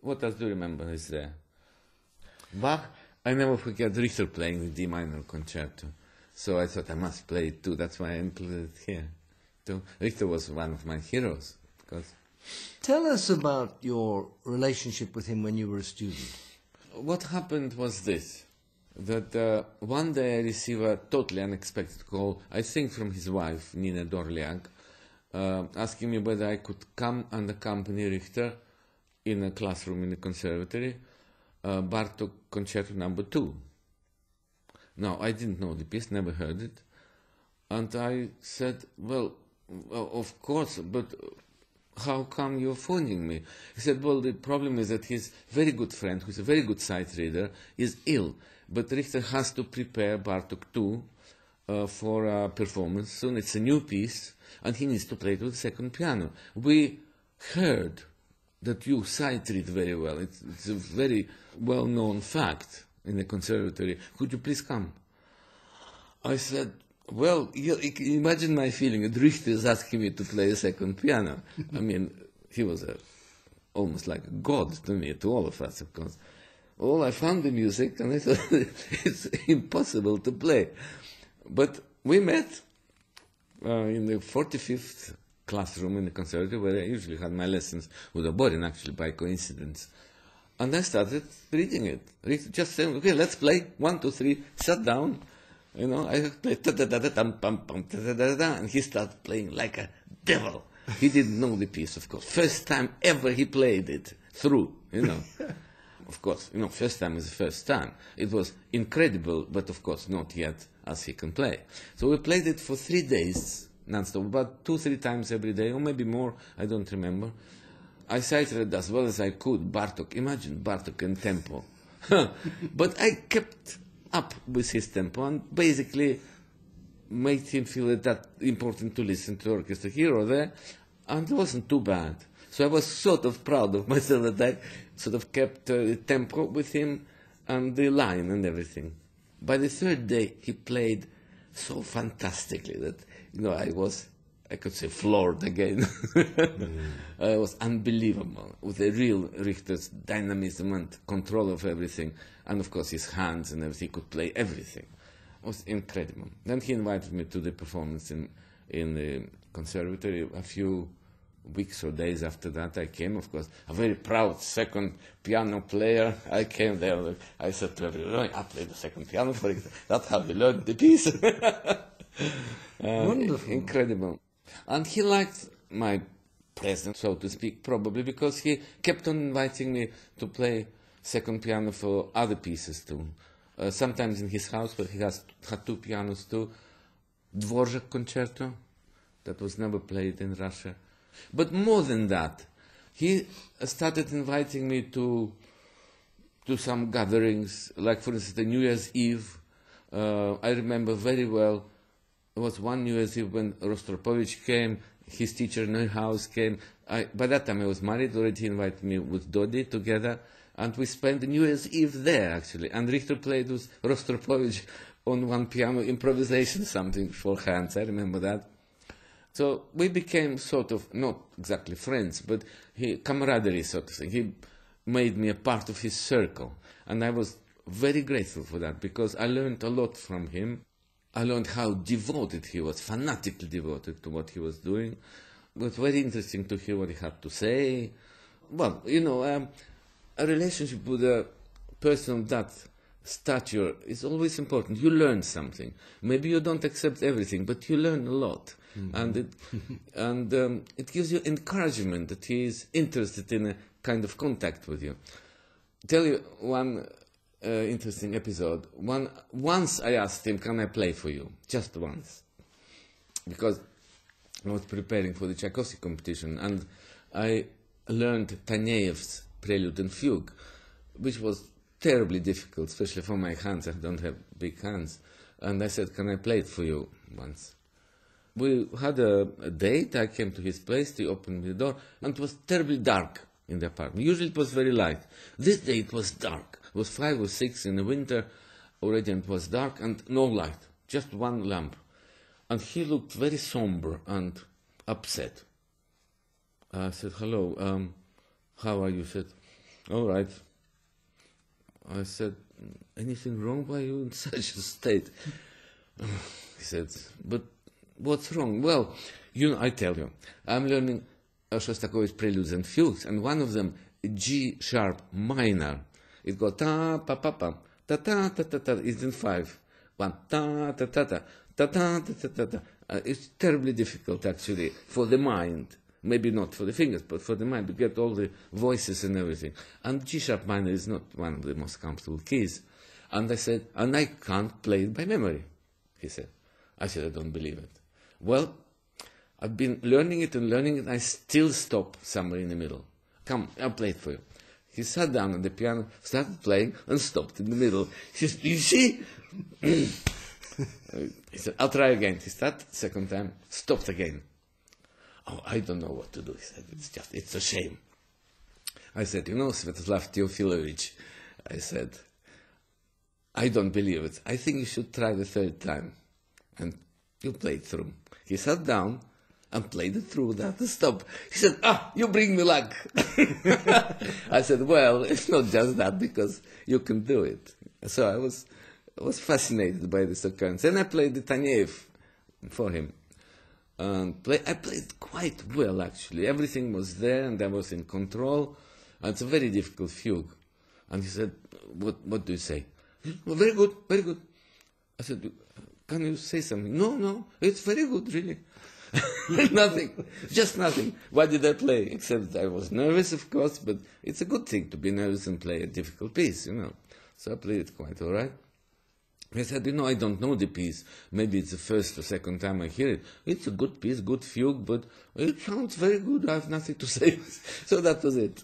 what else do you remember is there? Bach, I never forget Richter playing the D minor concerto. So I thought I must play it too. That's why I included it here. So Richter was one of my heroes. Tell us about your relationship with him when you were a student. What happened was this, that one day I received a totally unexpected call, I think from his wife, Nina Dorliak, asking me whether I could come and accompany Richter in a classroom in the conservatory, Bartók Concerto No. 2. Now, I didn't know the piece, never heard it, and I said, well, of course, but how come you're phoning me? He said, well, the problem is that his very good friend, who's a very good sight reader, is ill, but Richter has to prepare Bartók 2 for a performance soon. It's a new piece, and he needs to play it with the second piano. We heard that you sight read very well. It's a very well-known fact in the conservatory. Could you please come? I said, well, you imagine my feeling. Richter is asking me to play the second piano. I mean, he was almost like a god to me, to all of us, of course. Well, I found the music, and I thought it's impossible to play. But we met in the 45th classroom in the conservatory, where I usually had my lessons with a borin, actually, by coincidence. And I started reading it. Just saying, okay, let's play. 1, 2, 3, sat down. You know, I played ta-da-da-da-dum-pum-pum-ta-da-da-da-da, and he started playing like a devil. He didn't know the piece, of course. First time ever he played it through, you know. Of course, you know, first time is the first time. It was incredible, but of course not yet as he can play. So we played it for 3 days, non-stop, about 2-3 times every day, or maybe more, I don't remember. I cited as well as I could Bartók. Imagine Bartók in tempo. But I kept up with his tempo and basically made him feel that important to listen to orchestra here or there, and it wasn't too bad. So I was sort of proud of myself that I sort of kept the tempo with him and the line and everything. By the 3rd day, he played so fantastically that, you know, I could say floored again. It was unbelievable, with the real Richter's dynamism and control of everything. And of course his hands and everything, he could play everything. It was incredible. Then he invited me to the performance in the conservatory. A few weeks or days after that I came, of course, a very proud second piano player. I came there, I said to everyone, I played the second piano for it. That's how we learned the piece. Wonderful. Incredible. And he liked my presence, so to speak, probably because he kept on inviting me to play second piano for other pieces too. Sometimes in his house, where he had 2 pianos too. Dvorak concerto, that was never played in Russia. But more than that, he started inviting me to some gatherings, like for instance the New Year's Eve. I remember very well, it was one New Year's Eve when Rostropovich came, his teacher Neuhaus came. By that time I was married already. He invited me with Dodi together, and we spent the New Year's Eve there actually. And Richter played with Rostropovich on one piano, improvisation, something for hands, I remember that. So we became sort of, not exactly friends, but camaraderie sort of thing. He made me a part of his circle, and I was very grateful for that, because I learned a lot from him. I learned how devoted he was, fanatically devoted to what he was doing. It was very interesting to hear what he had to say. Well, you know, a relationship with a person of that stature is always important. You learn something. Maybe you don't accept everything, but you learn a lot. And it gives you encouragement that he is interested in a kind of contact with you. Tell you one interesting episode. Once I asked him, can I play for you? Just once. Because I was preparing for the Tchaikovsky competition, and I learned Taneev's Prelude and Fugue, which was terribly difficult, especially for my hands. I don't have big hands. And I said, can I play it for you once? We had a date. I came to his place. He opened the door, and it was terribly dark in the apartment. Usually it was very light. This day it was dark. It was 5 or 6 in the winter already, and it was dark and no light, just one lamp. And he looked very somber and upset. I said, hello, how are you? He said, All right. I said, anything wrong? Why are you in such a state? He said, but what's wrong? Well, I tell you, I'm learning Shostakovich preludes and fugues, and one of them, G sharp minor. It goes ta pa pa pa ta ta ta ta ta. It's in 5. 1 ta ta ta ta ta ta ta ta ta. It's terribly difficult actually for the mind. Maybe not for the fingers, but for the mind to get all the voices and everything. And G sharp minor is not one of the most comfortable keys. And I said, and I can't play it by memory. He said. I said, I don't believe it. Well, I've been learning it and learning it. I still stop somewhere in the middle. Come, I'll play it for you. He sat down on the piano, started playing, and stopped in the middle. He said, you see? He said, I'll try again. He started second time, stopped again. Oh, I don't know what to do. He said, it's a shame. I said, Svetoslav Teofilovich, I said, I don't believe it. I think you should try the third time. And you play it through. He sat down and played it through without a stop. He said, you bring me luck. I said, well, it's not just that, because you can do it. So I was fascinated by this occurrence. And I played the Taneyev for him. And I played quite well, actually. Everything was there, and I was in control. And it's a very difficult fugue. And he said, what do you say? He said, well, very good, very good. I said, can you say something? No, it's very good, really. Nothing, just nothing. Why did I play? Except I was nervous, of course, but it's a good thing to be nervous and play a difficult piece, So I played it quite all right. He said, I don't know the piece. Maybe it's the first or second time I hear it. It's a good piece, good fugue, but it sounds very good. I have nothing to say. So that was it.